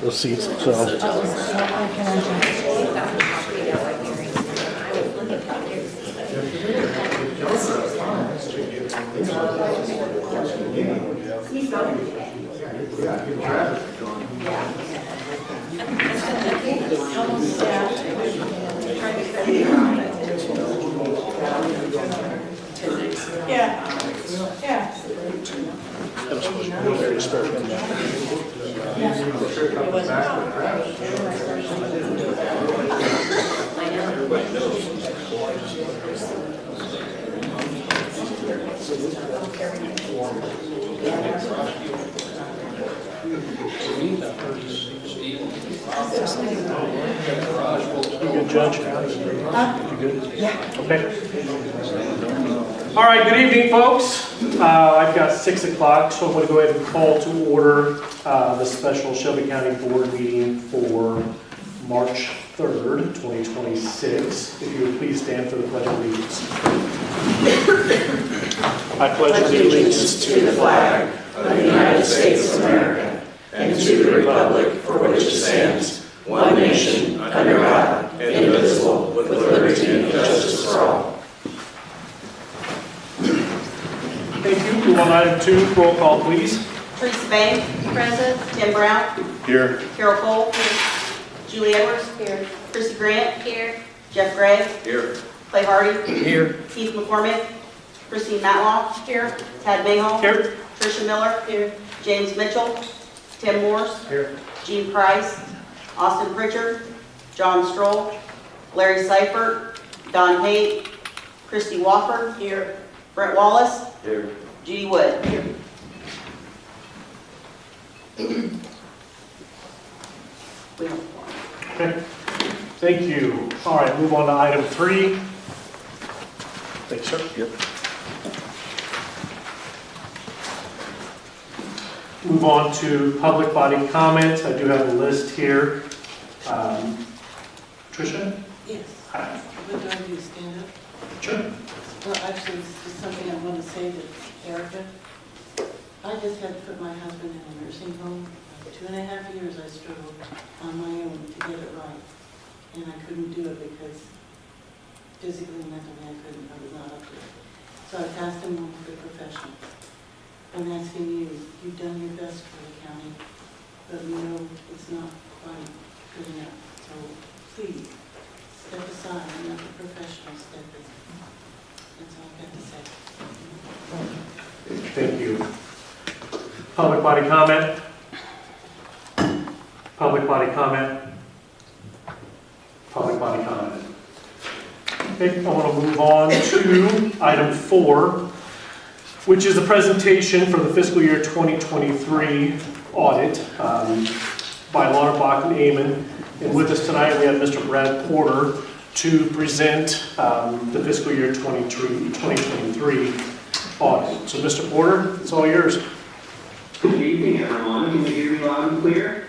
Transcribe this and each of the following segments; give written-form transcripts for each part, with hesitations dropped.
those seats. So you good, Judge? You good? Yeah. Okay. All right, good evening, folks. I've got 6 o'clock, so I'm going to go ahead and call to order the special Shelby County Board meeting for March 3rd, 2026. If you would please stand for the Pledge of Allegiance. I pledge allegiance to the flag of the United States of America and to the republic for which it stands, one nation, under God, indivisible, with liberty and justice for all. Thank you. Move on to item 2. Roll call, please. Teresa Banks. Present. Tim Brown. Here. Carol Cole. Here. Julie Edwards. Here. Chrissy Grant. Here. Jeff Gray. Here. Clay Hardy. Here. Keith McCormick. Christine Matlock. Here. Tad Mayhall. Here. Tricia Miller. Here. James Mitchell. Tim Morse. Here. Gene Price. Austin Pritchard. John Stroll. Larry Seifert. Don Haight. Christy Wofford. Here. Brent Wallace. Here. Judy Wood. Here. We have one. Okay. Thank you. All right, move on to item 3. Thanks, sir. Yep. Move on to public body comments. I do have a list here. Tricia? Yes. Hi. Would I do stand up? Sure. Well, actually, it's just something I want to say to Erica. I just had to put my husband in a nursing home. 2.5 years I struggled on my own to get it right. And I couldn't do it because physically and mentally I was not up to it. So I passed him on to the professional. I'm asking you, you've done your best for the county, but we know it's not quite good enough. So please, step aside and let the professionals step in. That's all I've got to say. Thank you. Public body comment? Public body comment? Public body comment. Okay, I want to move on to item 4, which is a presentation for the fiscal year 2023 audit by Lauterbach and Amon. And with us tonight, we have Mr. Brad Porter to present the fiscal year 2023 audit. So, Mr. Porter, it's all yours. Good evening, everyone. Can you hear me loud and clear?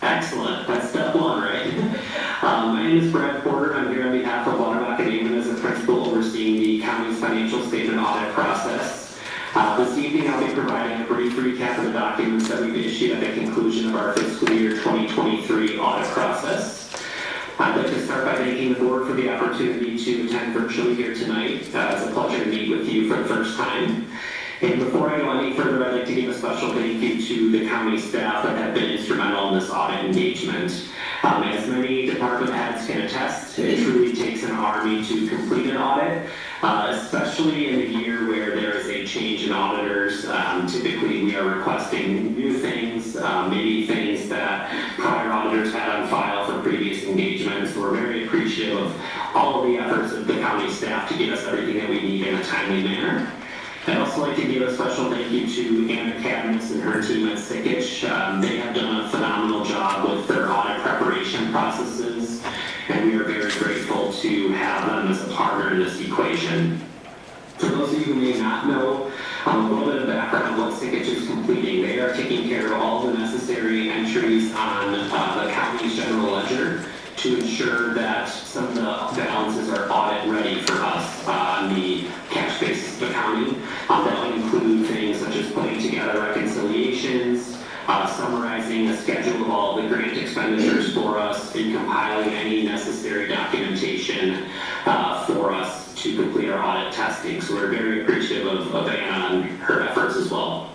Excellent. That's step 1, right? My name is Brad Porter. I'm here on behalf of Lauterbach and Amon as a principal overseeing the county's financial statement audit process. This evening, I'll be providing a brief recap of the documents that we've issued at the conclusion of our fiscal year 2023 audit process. I'd like to start by thanking the board for the opportunity to attend virtually here tonight. It's a pleasure to meet with you for the first time. And before I go any further, I'd like to give a special thank you to the county staff that have been instrumental in this audit engagement. As many department heads can attest, it truly takes an army to complete an audit, especially in a year where there is a change in auditors. Typically, we are requesting new things, maybe things that prior auditors had on file for previous engagements. We're very appreciative of all of the efforts of the county staff to get us everything that we need in a timely manner. I'd also like to give a special thank you to Anna Cadmus and her team at Sikich. They have done a phenomenal job with their audit preparation processes, and we are very grateful to have them as a partner in this equation. For those of you who may not know, a little bit of background on what Sikich is completing. They are taking care of all the necessary entries on the county's general ledger to ensure that some of the balances are audit ready for us on the cash basis of the county. That will include things such as putting together reconciliations, summarizing a schedule of all the grant expenditures for us and compiling any necessary documentation for us to complete our audit testing. So we're very appreciative of Anna and her efforts as well.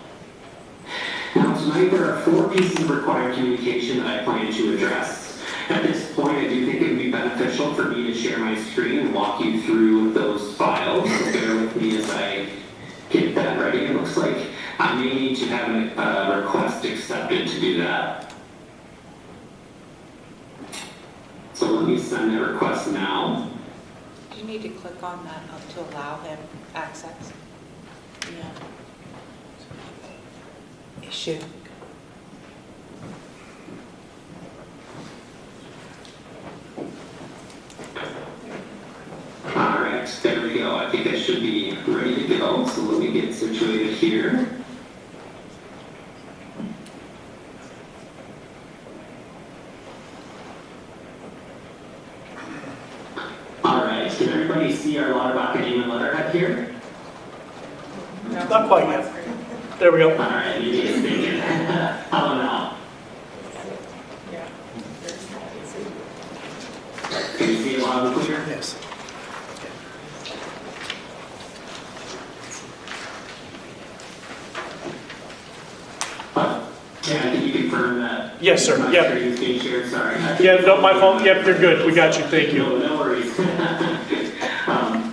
Now tonight there are 4 pieces of required communication that I plan to address. At this point, I do think it would be beneficial for me to share my screen and walk you through those files. So bear with me as I get that ready. It looks like I may need to have a request accepted to do that. So let me send that request now. You need to click on that to allow him access. Yeah. Issue. All right, there we go. I think I should be ready to go. So let me get situated here. All right, can everybody see our Lauterbach Academy letterhead here? Not quite yet. There we go. All right, you guys thinking. How about now? Can you see it loud and clear? Yes. Yeah, can you confirm that? Yes, sir. My Yep. screen is being shared? Sorry. Yeah, no, my phone. Yep, you're good. We got you. Thank you. No worries.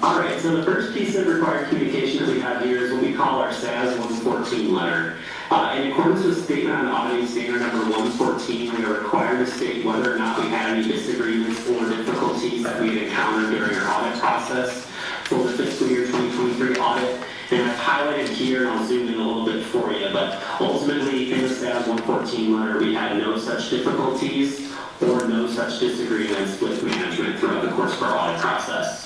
All right, so the first piece of required communication that we have here is what we call our SAS 114 letter. In accordance with Statement on Auditing Standard number 114, we are required to state whether or not we had any disagreements or difficulties that we had encountered during our audit process for the fiscal year 2023 audit. And I've highlighted here, and I'll zoom in a little bit for you, but ultimately in the SAS 114 letter, we had no such difficulties or no such disagreements with management throughout the course of our audit process.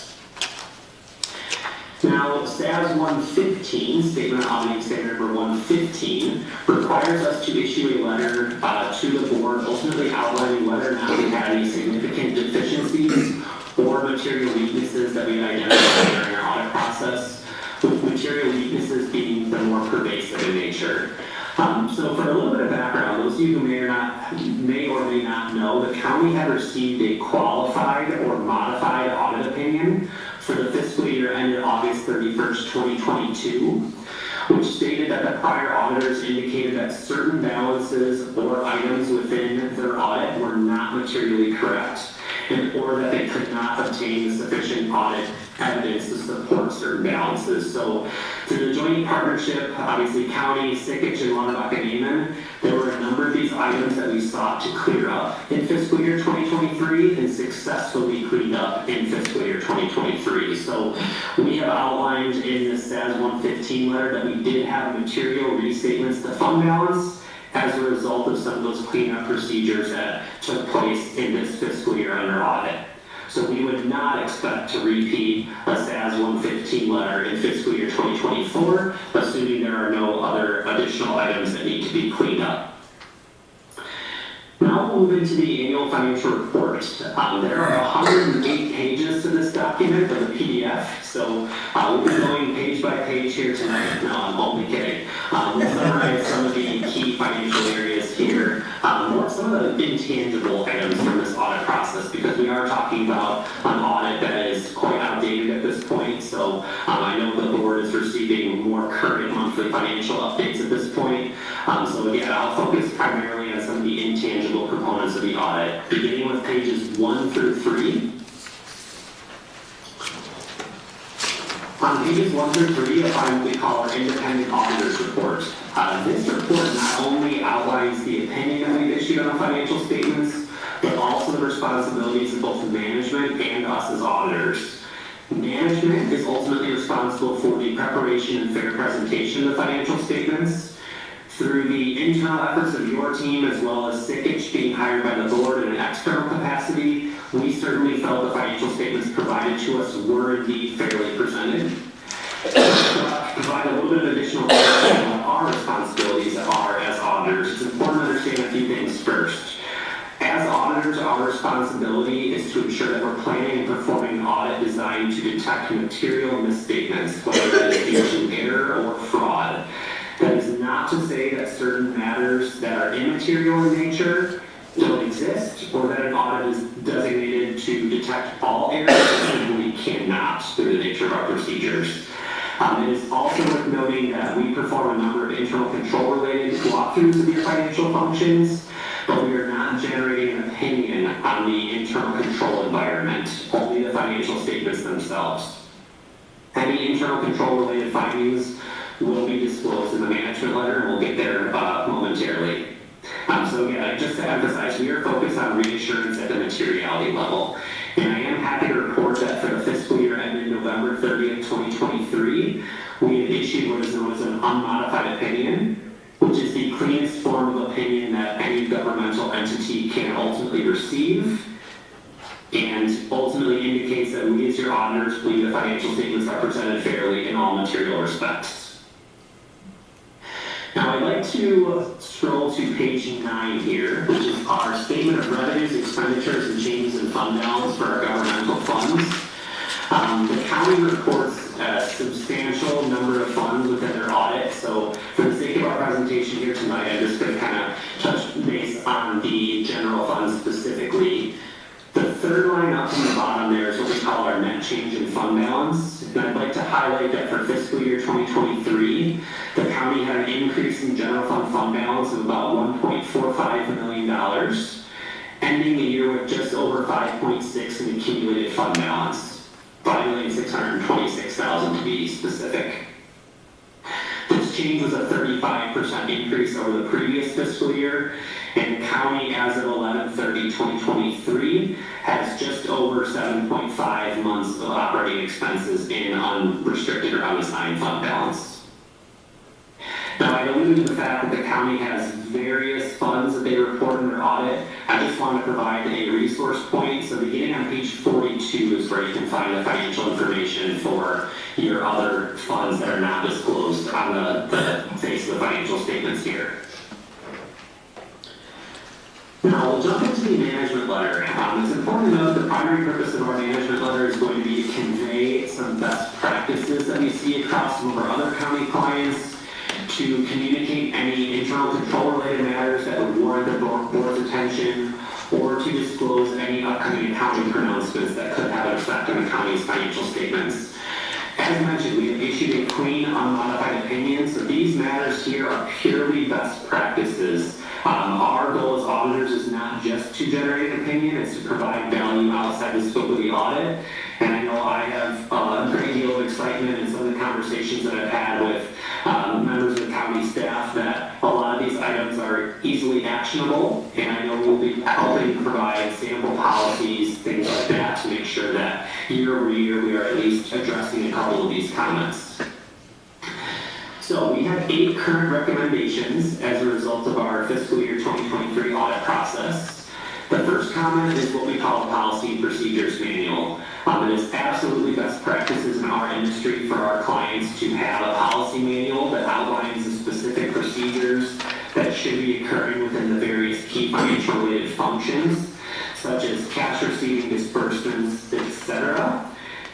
Now, SAS 115, Statement on Auditing Standard number 115, requires us to issue a letter to the board, ultimately outlining whether or not we had any significant deficiencies or material weaknesses that we identified during our audit process, with material weaknesses being the more pervasive in nature. So for a little bit of background, those of you who may or may not know, the county had received a qualified or modified audit opinion for the fiscal year ended August 31st, 2022, which stated that the prior auditors indicated that certain balances or items within their audit were not materially correct, or that they could not obtain sufficient audit evidence to support certain balances. So through the joint partnership, obviously county, Sickich, and Lauterbach and Amon, there were a number of these items that we sought to clear up in fiscal year 2023 and successfully cleaned up in fiscal year 2023. So we have outlined in the SAS 115 letter that we did have material restatements to fund balance as a result of some of those cleanup procedures that took place in this fiscal year under audit. So we would not expect to repeat a SAS 115 letter in fiscal year 2024, assuming there are no other additional items that need to be cleaned up. Now we'll move into the annual financial report. There are 108 pages to this document of the PDF, so we'll be going page by page here tonight. No, I'm only kidding. We'll summarize some of the key financial areas here, some of the intangible items from this audit process, because we are talking about an audit that is quite outdated at this point. So I know the board is receiving more current monthly financial updates at this point. So again, I'll focus primarily on some of the intangible components of the audit, beginning with pages 1 through 3. On pages 1 through 3, you'll find what we call our independent auditor's report. This report not only outlines the opinion that we've issued on the financial statements, but also the responsibilities of both management and us as auditors. Management is ultimately responsible for the preparation and fair presentation of the financial statements. Through the internal efforts of your team, as well as Sickich being hired by the board in an external capacity, we certainly felt the financial statements provided to us were indeed fairly presented. To provide a little bit of additional clarity on what our responsibilities are as auditors, it's important to understand a few things first. As auditors, our responsibility is to ensure that we're planning and performing an audit designed to detect material misstatements, whether that is due to error or fraud. That is not not to say that certain matters that are immaterial in nature don't exist, or that an audit is designated to detect all errors that simply cannot through the nature of our procedures. It is also worth noting that we perform a number of internal control related walkthroughs of your financial functions, but we are not generating an opinion on the internal control environment, only the financial statements themselves. Any internal control related findings will be disclosed in the management letter, and we'll get there momentarily. So again, just to emphasize, we are focused on reassurance at the materiality level. And I am happy to report that for the fiscal year ended November 30th, 2023, we have issued what is known as an unmodified opinion, which is the cleanest form of opinion that any governmental entity can ultimately receive, and ultimately indicates that we as your auditors believe the financial statements are presented fairly in all material respects. Now I'd like to scroll to page 9 here, which is our statement of revenues, expenditures, and changes in fund balance for our governmental funds. The county reports a substantial number of funds within their audit, so for the sake of our presentation here tonight, I'm just going to kind of touch base on the general funds specifically. The third line up from the bottom there is what we call our net change in fund balance. And I'd like to highlight that for fiscal year 2023, the county had an increase in general fund balance of about $1.45 million, ending the year with just over 5.6 in accumulated fund balance, $5,626,000 to be specific. This change was a 35% increase over the previous fiscal year, and the county, as of 11/30/2023, has just over 7.5 months of operating expenses in unrestricted or unassigned fund balance. Now, I alluded to the fact that the county has various funds that they report in their audit. I just want to provide a resource point. So beginning on page 42 is where you can find the financial information for your other funds that are not disclosed on the face of the financial statements here. Now, we'll jump into the management letter. It's important to note the primary purpose of our management letter is going to be to convey some best practices that we see across some of our other county clients, to communicate any internal control related matters that would warrant the board's attention, or to disclose any upcoming accounting pronouncements that could have an effect on the county's financial statements. As mentioned, we have issued a clean, unmodified opinion, so these matters here are purely best practices. Our goal as auditors is not just to generate an opinion, it's to provide value outside the scope of the audit. And I know I have a great deal of excitement in some of the conversations that I've had with members of the county staff that a lot of these items are easily actionable, and I know we'll be helping provide sample policies, things like that, to make sure that year over year we are at least addressing a couple of these comments. So we have 8 current recommendations as a result of our fiscal year 2023 audit process. The first comment is what we call a policy and procedures manual. It is absolutely best practices in our industry for our clients to have a policy manual that outlines the specific procedures that should be occurring within the various key financial related functions, such as cash receiving, disbursements, etc.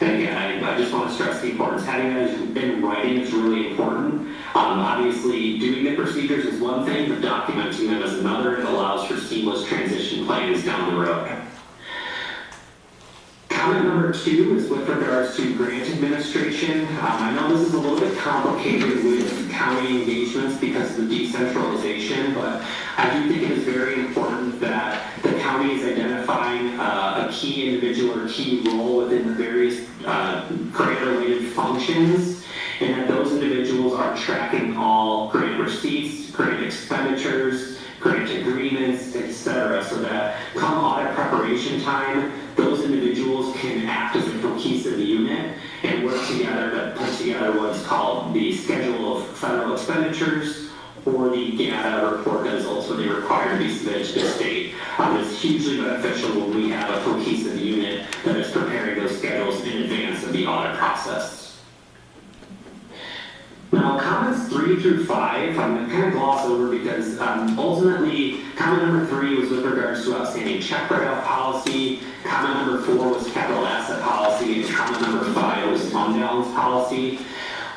And again, I just want to stress the importance. Having that in writing is really important. Obviously, doing the procedures is one thing, but documenting them is another. It allows for seamless transition plans down the road. Comment number 2 is with regards to grant administration. I know this is a little bit complicated with county engagements because of the decentralization, but I do think it is very important that the county is identifying a key individual or key role within the various grant-related functions, and that those individuals are tracking all grant receipts, grant expenditures, grant agreements, etc., so that come audit preparation time, those individuals can act as a cohesive unit and work together to put together what's called the schedule of federal expenditures, or the data report that is ultimately required to be submitted to the state. It's hugely beneficial when we have a cohesive unit that is preparing those schedules in advance of the audit process. Now, comments 3 through 5, I'm going to kind of gloss over because ultimately, comment number 3 was with regards to outstanding check write-off policy, comment number 4 was capital asset policy, and comment number 5 was fund balance policy.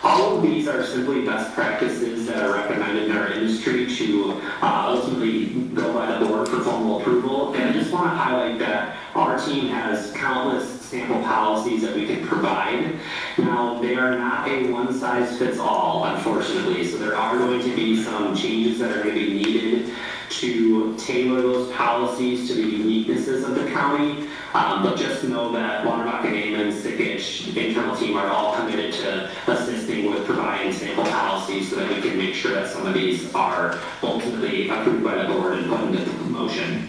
All of these are simply best practices that are recommended in our industry to ultimately go by the board for formal approval. And I just want to highlight that our team has countless sample policies that we can provide. Now, they are not a one-size-fits-all, unfortunately, so there are going to be some changes that are going to be needed to tailor those policies to the uniquenesses of the county. But just know that Waterbuck, Damon, Sickich, internal team are all committed to assisting with providing sample policies so that we can make sure that some of these are ultimately approved by the board and put into motion.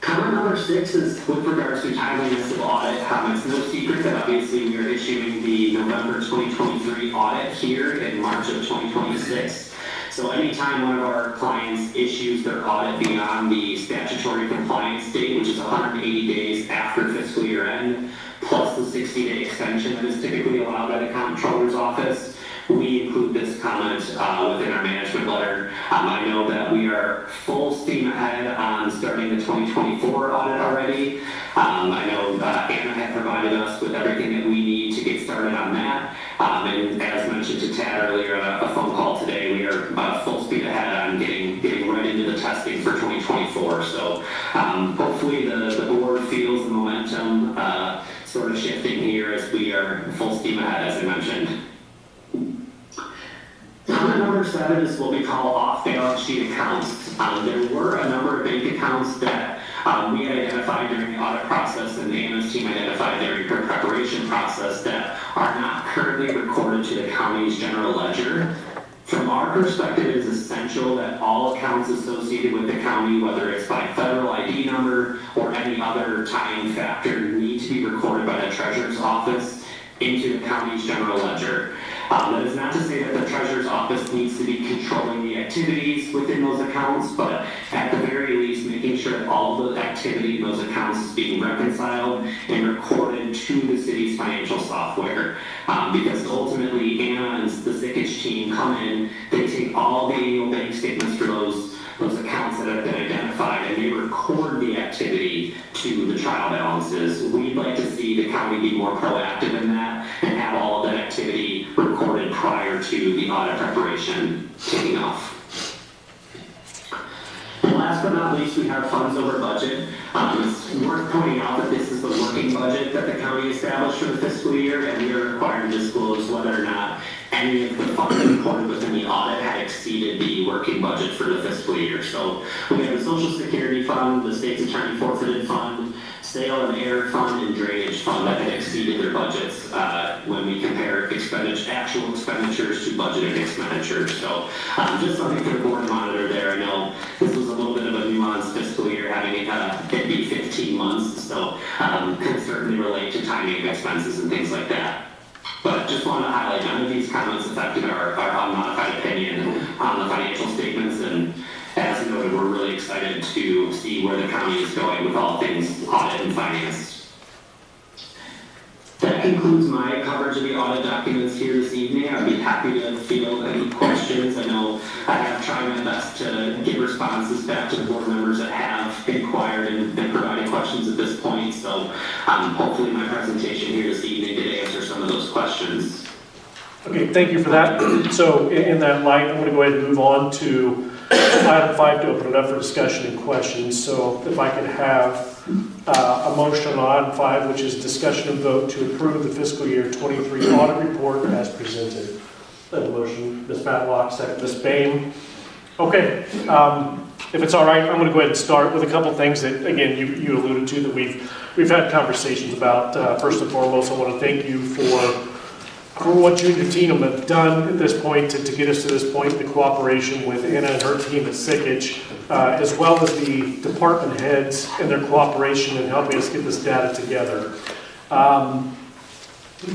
Comment number 6 is with regards to timeliness of audit. It's no secret that obviously we are issuing the November 2023 audit here in March of 2026. So anytime one of our clients issues their audit beyond the statutory compliance date, which is 180 days after fiscal year end, plus the 60-day extension that is typically allowed by the comptroller's office, we include this comment within our management letter. I know that we are full steam ahead on starting the 2024 audit already. I know Anna had provided us with everything that we need to get started on that. And as mentioned to Tad earlier on a phone call today, we are full speed ahead on getting right into the testing for 2024. So hopefully the board feels the momentum sort of shifting here as we are full steam ahead, as I mentioned. Comment number 7 is what we call off-balance sheet accounts. There were a number of bank accounts that we had identified during the audit process and Anna's team identified during her preparation process that are not currently recorded to the county's general ledger. From our perspective, it is essential that all accounts associated with the county, whether it's by federal ID number or any other tying factor, need to be recorded by the treasurer's office into the county's general ledger. That is not to say that the treasurer's office needs to be controlling the activities within those accounts, but at the very least making sure that all of the activity in those accounts is being reconciled and recorded to the city's financial software. Because ultimately Anna and the Sickich team come in, they take all the annual bank statements for those accounts that have been identified and they record the activity to the trial balances. We'd like to see the county be more proactive in that and have all of that activity recorded prior to the audit preparation taking off. And last but not least, we have funds over budget. It's worth pointing out that this is the working budget that the county established for the fiscal year, and we are required to disclose whether or not any of the funds reported within the audit had exceeded the working budget for the fiscal year. So we have the Social Security Fund, the State's Attorney Forfeited Fund, Sale and Air Fund, and Drainage Fund that had exceeded their budgets when we compare actual expenditures to budgeted expenditures. So just something for the board to monitor there. I know this was a little bit of a nuanced fiscal year, having it be 15 months, so can certainly relate to timing of expenses and things like that. But just want to highlight, none of these comments affected our unmodified opinion on the financial statements, and as noted, we're really excited to see where the county is going with all things audit and finance. That concludes my coverage of the audit documents here this evening. I'd be happy to field any questions. I know I have tried my best to get responses back to the board members that have inquired and provided questions at this point. So hopefully my presentation here this evening did answer some of those questions. Okay, thank you for that. So in that light, I'm going to go ahead and move on to item 5 to open it up for discussion and questions. So if I could have a motion on item 5, which is discussion and vote to approve the fiscal year 23 audit report as presented. That motion, Ms. Matlock, second Ms. Bain. Okay, if it's all right, I'm going to go ahead and start with a couple things that, again, you alluded to that we've had conversations about. First and foremost, I want to thank you for what you and your team have done at this point to get us to this point, the cooperation with Anna and her team at Sickich, as well as the department heads and their cooperation in helping us get this data together.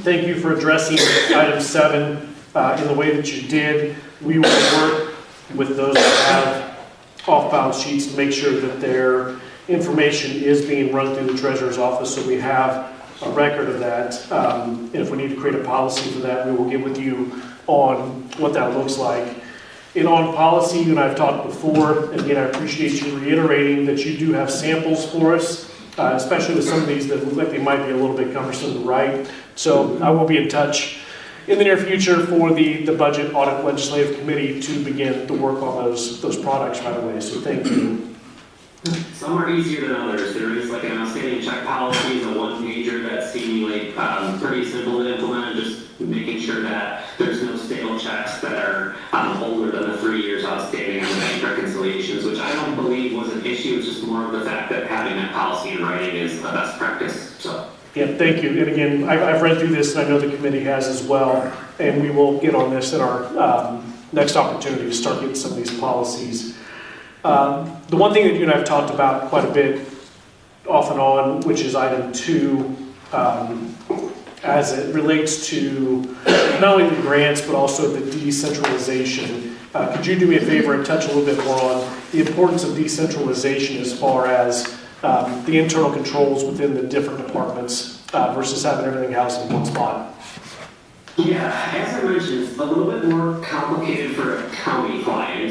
Thank you for addressing item 7 in the way that you did. We will work with those that have off-balance sheets to make sure that their information is being run through the treasurer's office so we have a record of that. And if we need to create a policy for that, we will get with you on what that looks like. And on policy, you and I have talked before, and again, I appreciate you reiterating that you do have samples for us, especially with some of these that look like they might be a little bit cumbersome to write. So I will be in touch in the near future for the Budget Audit Legislative Committee to begin the work on those products right away. So thank you. Some are easier than others. There is like an outstanding check policy, a one-pager that's seemingly pretty simple to implement, just making sure that there's no stale checks that are older than the 3 years outstanding on the bank reconciliations, which I don't believe was an issue. It's just more of the fact that having that policy in writing is the best practice. So. Yeah, thank you. And again, I've read through this, and I know the committee has as well, and we will get on this in our next opportunity to start getting some of these policies. The one thing that you and I have talked about quite a bit off and on, which is item 2, as it relates to not only the grants, but also the decentralization. Could you do me a favor and touch a little bit more on the importance of decentralization as far as the internal controls within the different departments versus having everything housed in one spot? Yeah, as I mentioned, it's a little bit more complicated for a county client.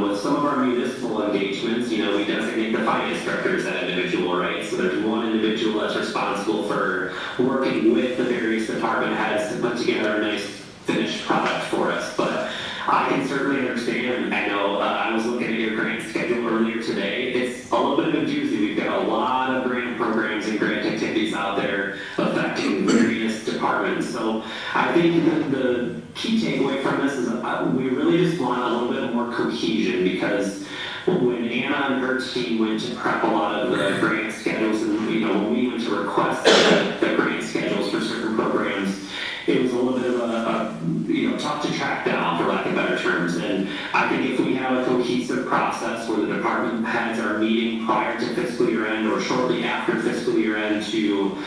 With some of our municipal engagements, we designate the finance director as that individual, right? So there's one individual that's responsible for working with the various department heads to put together a nice finished product for us. But I can certainly understand. I know I was looking at your grant schedule earlier today. It's a little bit of a doozy. We've got a lot of grant programs and grant activities out there affecting various departments. So I think the key takeaway from this is we really just want a little bit more cohesion, because when Anna and her team went to prep a lot of the grant schedules, and when we went to request the grant schedules for certain programs, it was a little bit of a tough to track down, for lack of better terms. And I think if we have a cohesive process where the department heads are meeting prior to fiscal year end or shortly after fiscal year end to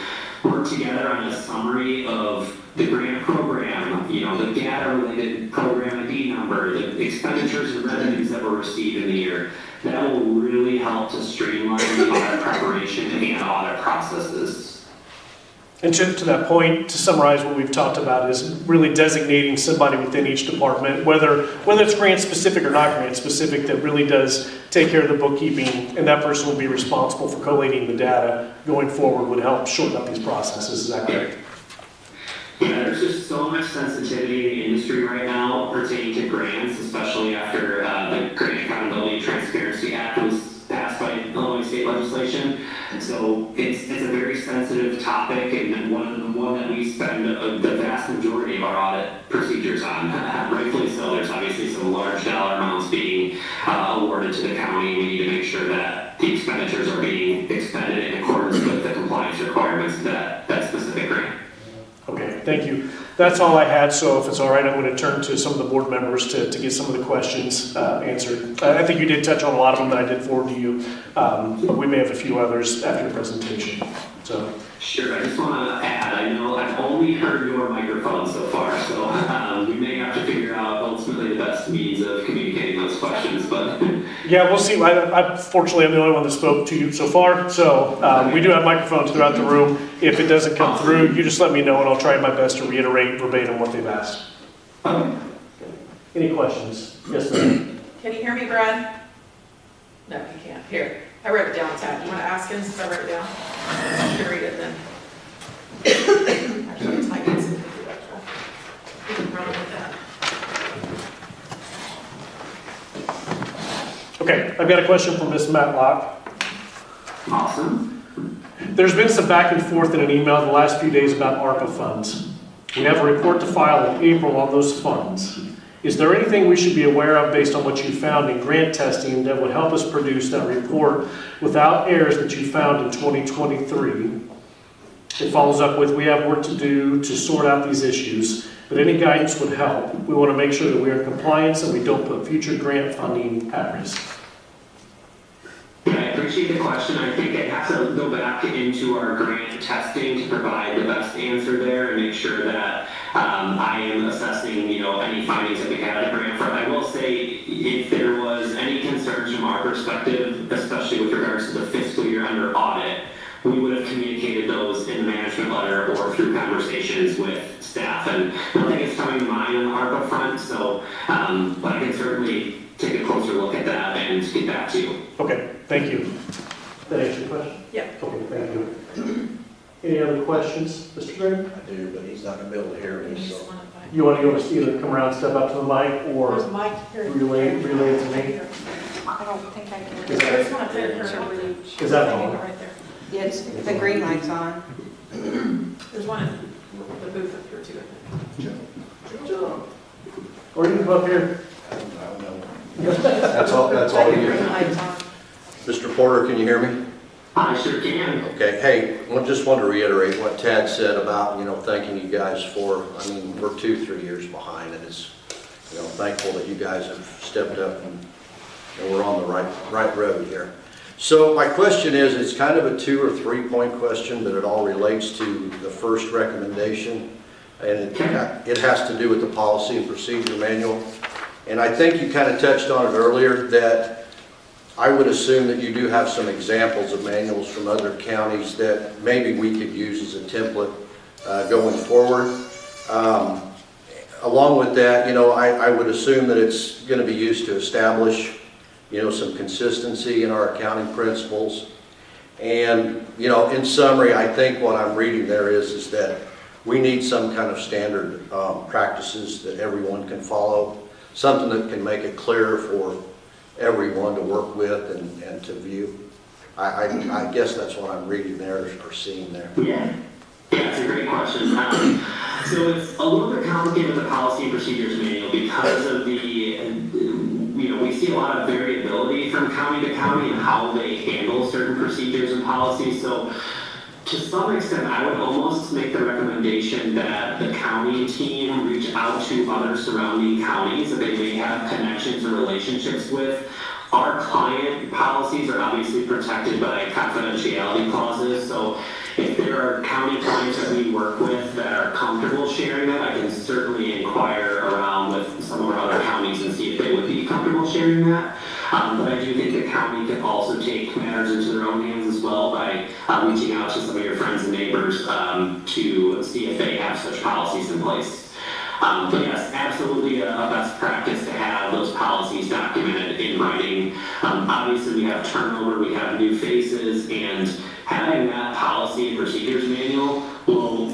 work together on a summary of the grant program, the data-related program ID number, the expenditures and revenues that were received in the year, that will really help to streamline the audit preparation and audit processes. And to that point, to summarize what we've talked about, is really designating somebody within each department, whether it's grant specific or not grant specific, that really does take care of the bookkeeping, and that person will be responsible for collating the data going forward, would help shorten up these processes. Is that correct? Yeah, there's just so much sensitivity in the industry right now pertaining to grants, especially after the Grant Accountability and Transparency Act was passed by Illinois state legislation. And so it's a very sensitive topic, and one that we spend the vast majority of our audit procedures on. Rightfully so. There's obviously some large dollar amounts being awarded to the county. We need to make sure that the expenditures are being expended in accordance with the compliance requirements of that specific grant. Okay, thank you. That's all I had, so if it's all right, I'm going to turn to some of the board members to get some of the questions answered. I think you did touch on a lot of them that I did forward to you, but we may have a few others after your presentation. So. Sure, I just want to add, I know I've only heard your microphone so far, so we may have to figure out ultimately the best means of communicating those questions, but... Yeah, we'll see. Fortunately, I'm the only one that spoke to you so far, so we do have microphones throughout the room. If it doesn't come through, you just let me know, and I'll try my best to reiterate verbatim what they've asked. Any questions? Yes, ma'am. Can you hear me, Brad? No, you can't. Here, I wrote it down, Ted. You want to ask him since I wrote it down? You can read it then. Actually, it's my kids. You can run with that. Okay, I've got a question from Ms. Matlock. Awesome. There's been some back and forth in an email the last few days about ARPA funds. We have a report to file in April on those funds. Is there anything we should be aware of based on what you found in grant testing that would help us produce that report without errors that you found in 2023? It follows up with, we have work to do to sort out these issues, but any guidance would help. We want to make sure that we are in compliance and we don't put future grant funding at risk. Yeah, I appreciate the question. I think it has to go back into our grant testing to provide the best answer there and make sure that I am assessing, any findings that we had at the grant front. I will say, if there was any concerns from our perspective, especially with regards to the fiscal year under audit, we would have communicated those in the management letter or through conversations with staff. And nothing is coming to mind on the ARPA front, so but I can certainly take a closer look at that and get back to you. Okay, thank you. That answer your question? Yeah. Okay, thank you. Any other questions? Mr. Gray? I do, but he's not gonna be able to hear me, so. You want to either come around, step up to the mic, or Where's Mike? Here. relay it to me? I don't think I can. Is There's that, one up there. is that on? Right there. Yeah, it's, the green light's on. There's one in the booth up here too, I think. Or you can come up here. I don't know. That's all you Green hear. light's on. Mr. Porter, can you hear me? I sure can. Okay, hey, I just want to reiterate what Tad said about, thanking you guys for, we're 2-3 years behind, and it's, thankful that you guys have stepped up and we're on the right road here. So my question is, it's kind of a 2 or 3 point question, but it all relates to the first recommendation, and it has to do with the policy and procedure manual. And I think you kind of touched on it earlier, that I would assume that you do have some examples of manuals from other counties that maybe we could use as a template going forward. Along with that, I would assume that it's going to be used to establish, some consistency in our accounting principles. And, in summary, I think what I'm reading there is that we need some kind of standard practices that everyone can follow, something that can make it clear for everyone to work with and to view. I guess that's what I'm reading there or seeing there. Yeah, it's a great question. So it's a little bit complicated with the policy and procedures manual because of we see a lot of variability from county to county in how they handle certain procedures and policies. So to some extent, I would almost make the recommendation that the county team reach out to other surrounding counties that they may have connections or relationships with. Our client policies are obviously protected by confidentiality clauses, so if there are county clients that we work with that are comfortable sharing that, I can certainly inquire around with some of our other counties and see if they would be comfortable sharing that. But I do think the county can also take matters into their own hands as well by reaching out to some of your friends and neighbors to see if they have such policies in place. But yes, absolutely a best practice to have those policies documented in writing. Obviously, we have turnover, we have new faces, and having that policy and procedures manual will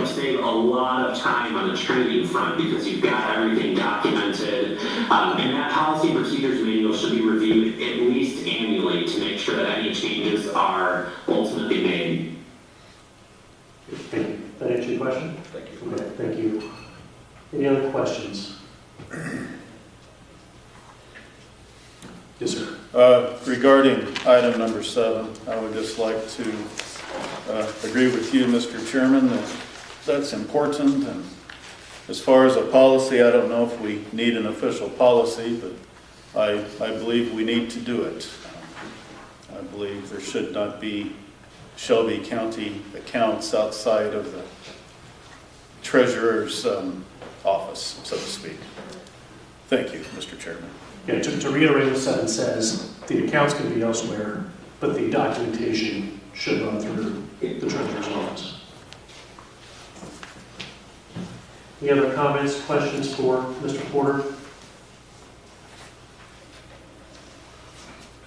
save a lot of time on the training front because you've got everything documented. And that policy and procedures manual should be reviewed at least annually to make sure that any changes are ultimately made. Thank you. That answer your question? Thank you. Okay, thank you. Any other questions? Yes, sir. Regarding item number 7, I would just like to agree with you, Mr. Chairman, that that's important. And as far as a policy, I don't know if we need an official policy, but I believe we need to do it. I believe there should not be Shelby County accounts outside of the treasurer's office, so to speak. Thank you, Mr. Chairman. Yeah, to reiterate what 7 says, the accounts can be elsewhere, but the documentation should run through the treasurer's office. Any other comments, questions for Mr. Porter?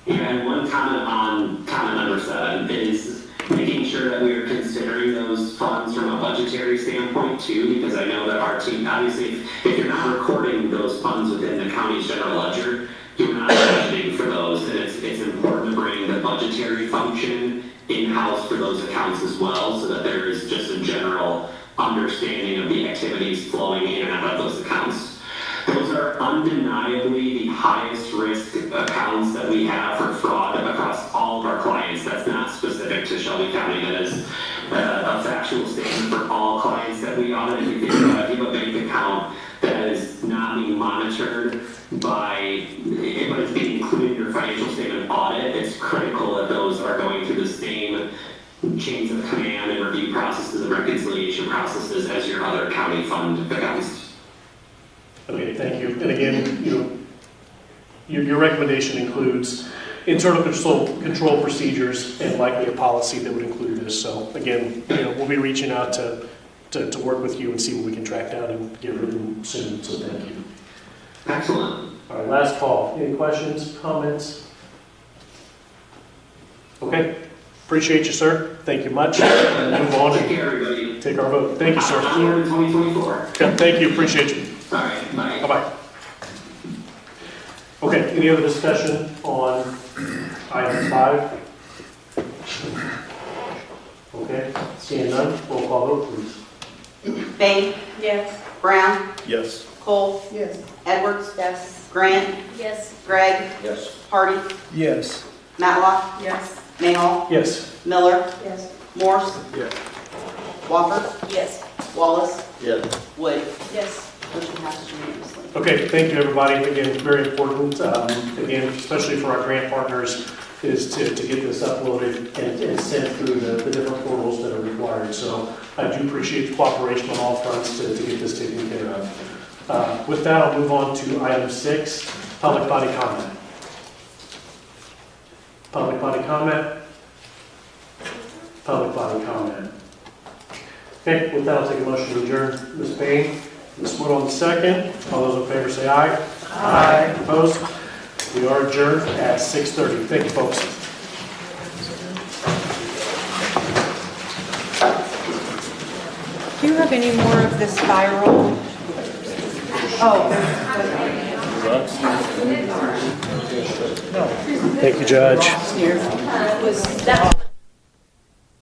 Yeah, and one comment on comment number 7 is making sure that we are considering those funds from a budgetary standpoint too, because I know that our team, obviously, if you're not recording those funds within the county's general ledger, you're not budgeting for those, and it's important to bring the budgetary function in-house for those accounts as well, so that there is just a general understanding of the activities flowing in and out of those accounts. Those are undeniably the highest risk accounts that we have for fraud across all of our clients. That's not specific to Shelby County. That is a factual statement for all clients that we audit. If you think about it, if you have a bank account that is not being monitored by, but it's being included in your financial statement audit, it's critical that those are going through the same chains of command and review processes and reconciliation processes as your other county fund accounts. Okay, thank you. And again, your recommendation includes internal control procedures and likely a policy that would include this. So again, we'll be reaching out to work with you and see what we can track down and get written soon. So thank you. Excellent. All right, last call. Any questions, comments? Okay, appreciate you, sir. thank you much. And move on Take and care, everybody. take our vote. Thank you, sir. Onward in 2024. Okay, thank you, appreciate you. All right, bye. Bye-bye. Okay, any other discussion on item 5? Okay, seeing none, roll call vote, please. Bain, Yes. Brown, Yes. Cole, Yes. Edwards. Yes. Grant, Yes. Gregg, Yes. Hardy, Yes. Matlock, Yes. Mayhall, Yes. Miller, Yes. Morse, Yes. Walker, Yes. Wallace, Yes. Wood. Yes. Motion passes unanimously. Okay, thank you, everybody. Again, very important, again, especially for our grant partners, is to get this uploaded and sent through the different portals that are required. So I do appreciate the cooperation on all fronts to get this taken care of. With that, I'll move on to item 6, public body comment. Public body comment. Public body comment. Okay, with that, I'll take a motion to adjourn. Ms. Payne, Ms. Wood on the second. All those in favor say aye. Aye. Opposed? We are adjourned at 6:30. Thank you, folks. Do you have any more of this spiral? Oh, Thank you, Judge. here. Was that